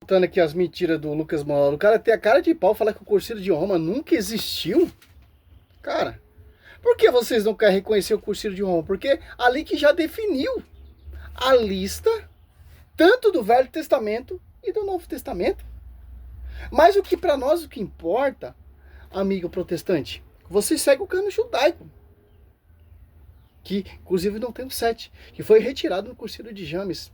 escutando aqui as mentiras do Lucas Mola. O cara tem a cara de pau falar que o Concílio de Roma nunca existiu. Cara, por que vocês não querem reconhecer o Concílio de Roma? Porque ali que já definiu a lista tanto do Velho Testamento e do Novo Testamento. Mas o que para nós o que importa, amigo protestante, você segue o cano judaico, que inclusive não tem o 7, que foi retirado no Concílio de James.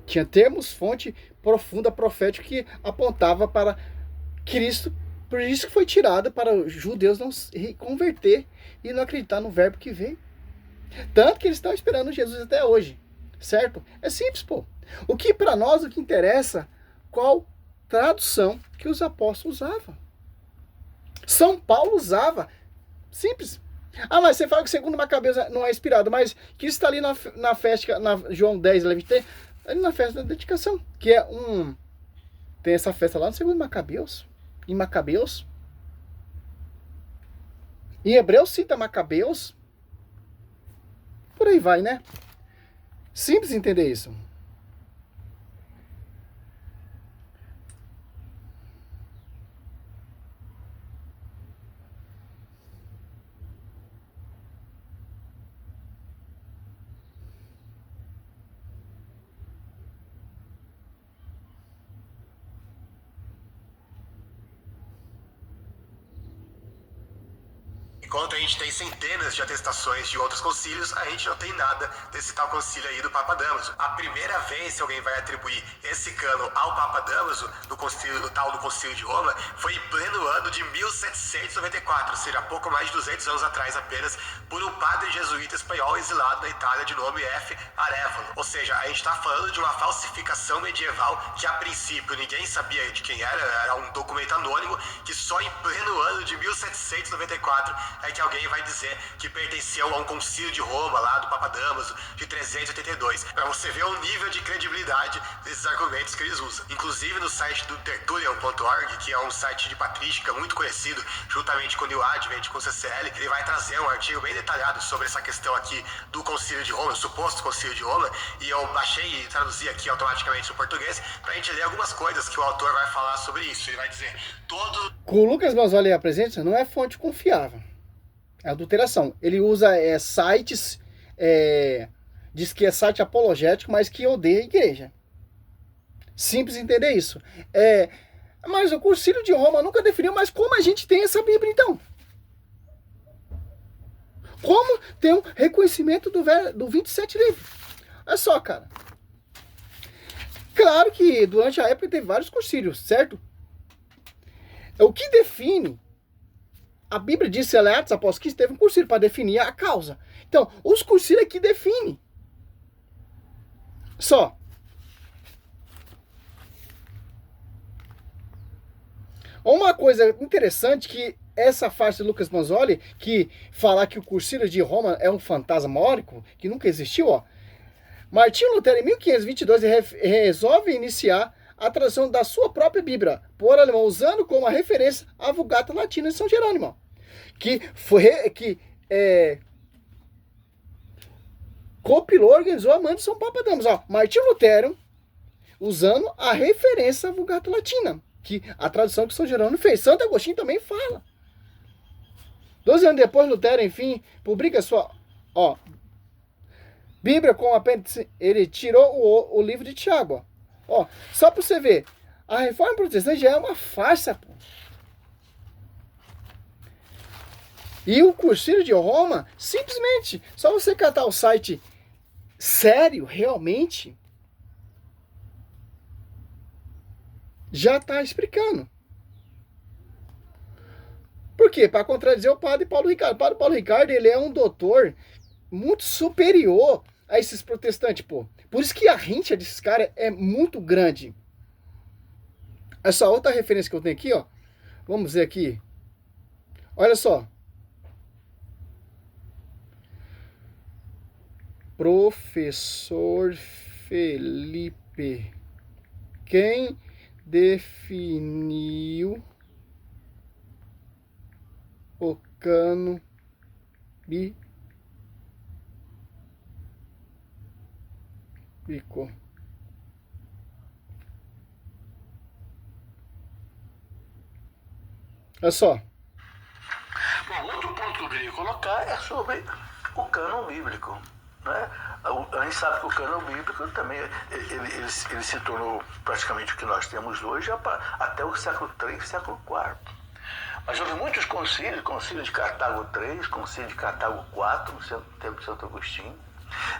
Tinha termos, fonte profunda, profética, que apontava para Cristo, por isso que foi tirada para os judeus não se converter e não acreditar no verbo que veio. Tanto que eles estão esperando Jesus até hoje, certo? É simples, pô. O que para nós, o que interessa, qual tradução que os apóstolos usavam. São Paulo usava. Simples. Ah, mas você fala que segundo Macabeus não é inspirado, mas que está ali na festa, na João 10, ali na festa da dedicação, que é tem essa festa lá no segundo Macabeus, em Macabeus. Em Hebreus cita Macabeus. Por aí vai, né? Simples entender isso. Enquanto a gente tem centenas de atestações de outros concílios, a gente não tem nada desse tal concílio aí do Papa Damaso. A primeira vez que alguém vai atribuir esse cano ao Papa Damaso, do tal do Concílio de Roma, foi em pleno ano de 1794, ou seja, pouco mais de 200 anos atrás apenas, por um padre jesuíta espanhol exilado na Itália de nome F. Arevalo. Ou seja, a gente está falando de uma falsificação medieval que a princípio ninguém sabia de quem era um documento anônimo que só em pleno ano de 1794 é que alguém vai dizer que pertenceu a um concílio de Roma, lá do Papa Damaso, de 382. Para você ver o nível de credibilidade desses argumentos que eles usam. Inclusive no site do tertullian.org, que é um site de patrística muito conhecido, juntamente com o New Advent, com o CCL, ele vai trazer um artigo bem detalhado sobre essa questão aqui do concílio de Roma, o suposto concílio de Roma, e eu baixei e traduzi aqui automaticamente no português, pra gente ler algumas coisas que o autor vai falar sobre isso. Ele vai dizer, Com o Lucas Masoli apresenta, não é fonte confiável. É adulteração. Ele usa sites, diz que é site apologético, mas que odeia a igreja. Simples entender isso. Mas o Concílio de Roma nunca definiu, mas como a gente tem essa Bíblia então? Como tem um reconhecimento do 27 livros? Olha só, cara. Claro que durante a época teve vários concílios, certo? O que define... A Bíblia diz que Atos Apóstolos que teve um concílio para definir a causa. Então, os concílios é que definem. Só. Uma coisa interessante que essa faixa de Lucas Manzoli, que falar que o concílio de Roma é um fantasmórico, que nunca existiu, ó. Martinho Lutero, em 1522, resolve iniciar a tradução da sua própria Bíblia, por alemão, usando como a referência a Vulgata Latina de São Jerônimo, que compilou, organizou a mãe de São Papa Damaso. Martinho Lutero, usando a referência a Vulgata Latina, que a tradução que São Jerônimo fez. Santo Agostinho também fala. 12 anos depois, Lutero, enfim, publica sua Bíblia com apêndice. Ele tirou o livro de Tiago. Só para você ver, a reforma protestante já é uma farsa, pô. E o Concílio de Roma, simplesmente, só você catar o site sério, realmente, já está explicando. Por quê? Para contradizer o padre Paulo Ricardo. O padre Paulo Ricardo, ele é um doutor muito superior a esses protestantes, pô. Por isso que a rincha desses caras é muito grande. Essa outra referência que eu tenho aqui, ó. Vamos ver aqui. Olha só. Professor Felipe. Quem definiu o cano bíblico? Olha só. Bom, outro ponto que eu queria colocar é sobre o cânon bíblico. Né? A gente sabe que o cânon bíblico também ele se tornou praticamente o que nós temos hoje até o século III, século IV. Mas houve muitos concílios, concílio de Cartago III, concílio de Cartago IV, no tempo de Santo Agostinho,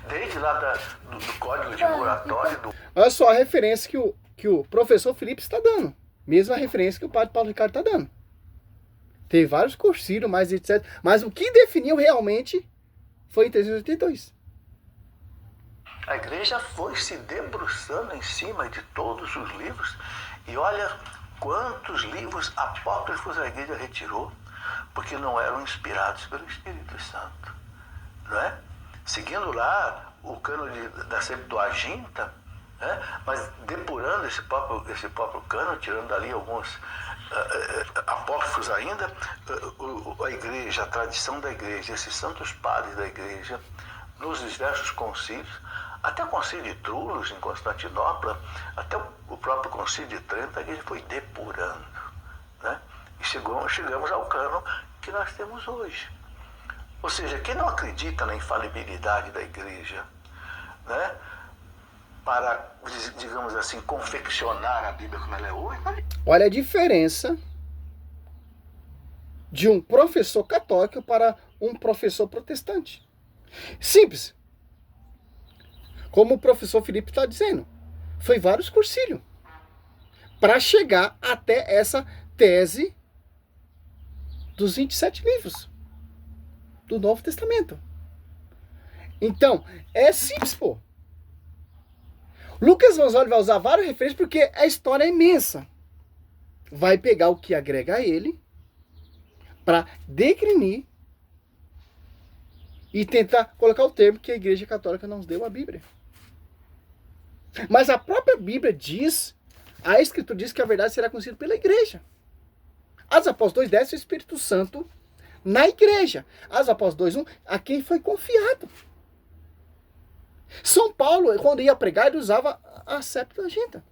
desde lá do Código de Moratório. Olha só a referência que o professor Felipe está dando. Mesma referência que o padre Paulo Ricardo está dando. Teve vários concílios, mais etc. Mas o que definiu realmente foi em 382. A igreja foi se debruçando em cima de todos os livros e olha quantos livros apócrifos a igreja retirou porque não eram inspirados pelo Espírito Santo, não é? Seguindo lá o cano da Septuaginta, né? Mas depurando esse próprio cano, tirando dali alguns apócrifos ainda, a igreja, a tradição da igreja, esses santos padres da igreja, nos diversos concílios, até o concílio de Trullos, em Constantinopla, até o próprio concílio de Trento, a igreja foi depurando, né? E chegamos ao cano que nós temos hoje. Ou seja, quem não acredita na infalibilidade da igreja, né, para, digamos assim, confeccionar a Bíblia como ela é hoje... Olha a diferença de um professor católico para um professor protestante. Simples. Como o professor Felipe está dizendo, foi vários concílios para chegar até essa tese dos 27 livros do Novo Testamento. Então, é simples, pô. Lucas Manzoli vai usar várias referências porque a história é imensa. Vai pegar o que agrega a ele para declinir e tentar colocar o termo que a Igreja Católica não deu à Bíblia. Mas a própria Bíblia diz, a Escritura diz que a verdade será conhecida pela Igreja. Atos Apóstolos 2 desce o Espírito Santo na Igreja. Atos Apóstolos 2:1, a quem foi confiado. São Paulo, quando ia pregar, ele usava a Septuaginta.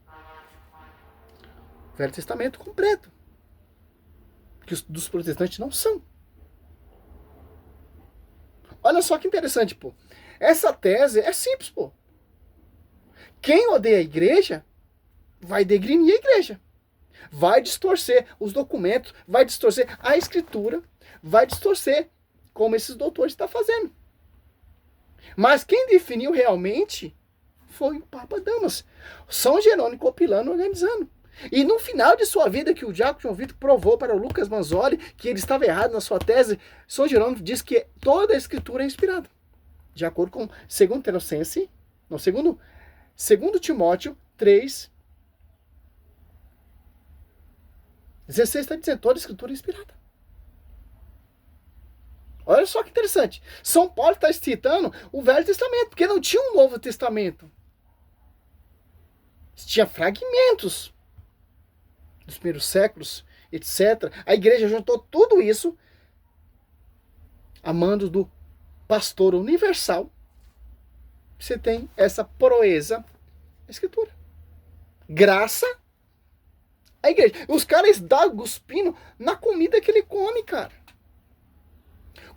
Velho Testamento completo. Que os dos protestantes não são. Olha só que interessante, pô. Essa tese é simples, pô. Quem odeia a igreja vai degrinir a igreja. Vai distorcer os documentos, vai distorcer a escritura, vai distorcer como esses doutores estão fazendo. Mas quem definiu realmente foi o Papa Damaso. São Jerônimo compilando, organizando. E no final de sua vida, que o diácono João Vitor provou para o Lucas Manzoli que ele estava errado na sua tese, São Jerônimo diz que toda a escritura é inspirada. De acordo com 2 Timóteo 3, 16 está dizendo, toda a escritura é inspirada. Olha só que interessante. São Paulo está citando o Velho Testamento, porque não tinha um Novo Testamento. Tinha fragmentos dos primeiros séculos, etc. A igreja juntou tudo isso a mando do pastor universal. Você tem essa proeza da escritura. Graça à igreja. Os caras dão cuspindo na comida que ele come, cara.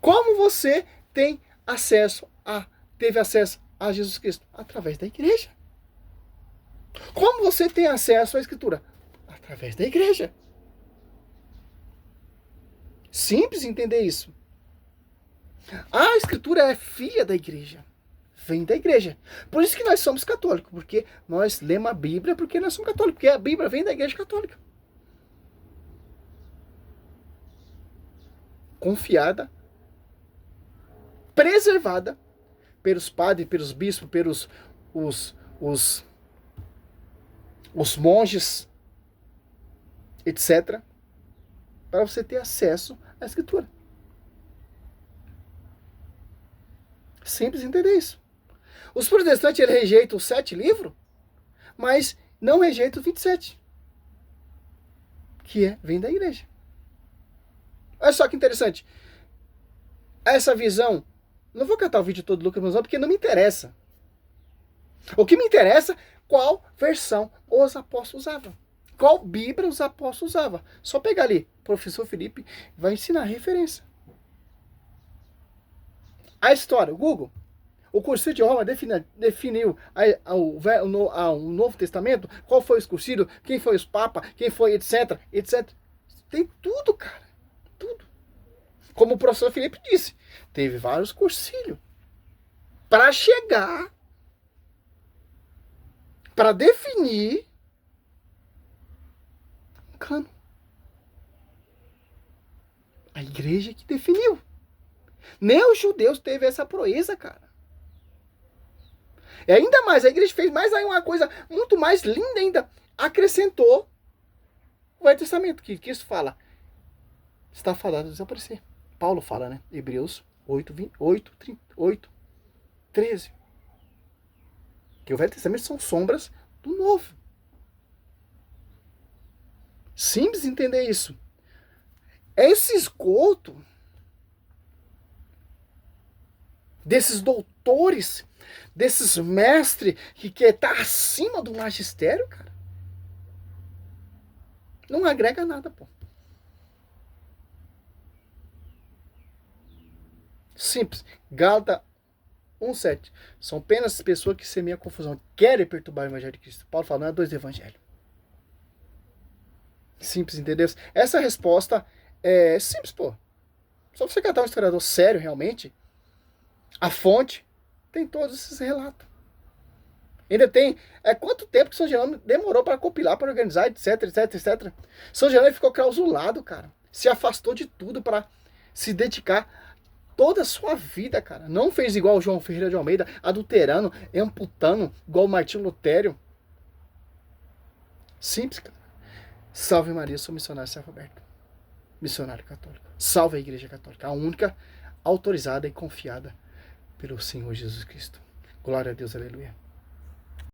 Como você teve acesso a Jesus Cristo? Através da igreja. Como você tem acesso à escritura? Através da igreja. Simples entender isso. A escritura é filha da igreja. Vem da igreja. Por isso que nós somos católicos. Porque nós lemos a Bíblia porque nós somos católicos. Porque a Bíblia vem da igreja católica. Confiada. Preservada. Pelos padres, pelos bispos, pelos os monges, etc. Para você ter acesso à escritura. Simples entender isso. Os protestantes eles rejeitam os 7 livros, mas não rejeitam os 27. Que vem da igreja. Olha só que interessante. Essa visão. Não vou cantar o vídeo todo do Lucas Manzoli porque não me interessa. O que me interessa, qual versão os apóstolos usavam. qual Bíblia os apóstolos usavam. Só pegar ali, professor Felipe vai ensinar a referência. A história, o Google. O Concílio de Roma definiu o Novo Testamento, qual foi o concílio, quem foi os papas, quem foi, etc, etc. Tem tudo, cara. Tudo. Como o professor Felipe disse, teve vários concílios para chegar, para definir um cano. A igreja que definiu. Nem os judeus teve essa proeza, cara. E ainda mais, a igreja fez mais aí uma coisa muito mais linda ainda. Acrescentou o Velho Testamento, que isso fala. Está fadado a desaparecer. Paulo fala, né? Hebreus 8, 13. Que o Velho Testamento são sombras do Novo. Simples entender isso. Esse esgoto desses doutores, desses mestres que tá acima do magistério, cara, não agrega nada, pô. Simples. Gálatas 1:7. São apenas pessoas que semeiam confusão, querem perturbar o evangelho de Cristo. Paulo fala, não é dois evangelhos. Simples, entendeu? Essa resposta é simples, pô. Só você catar um historiador sério, realmente, a fonte tem todos esses relatos. Ainda tem, quanto tempo que São Jerônimo demorou para compilar, para organizar, etc, etc, etc. São Jerônimo ficou clausulado, cara. Se afastou de tudo para se dedicar toda a sua vida, cara. Não fez igual o João Ferreira de Almeida, adulterando, amputando, igual o Martinho Lutério. Simples, cara. Salve Maria, sou missionário servo aberto. Missionário católico. Salve a Igreja Católica, a única autorizada e confiada pelo Senhor Jesus Cristo. Glória a Deus, aleluia.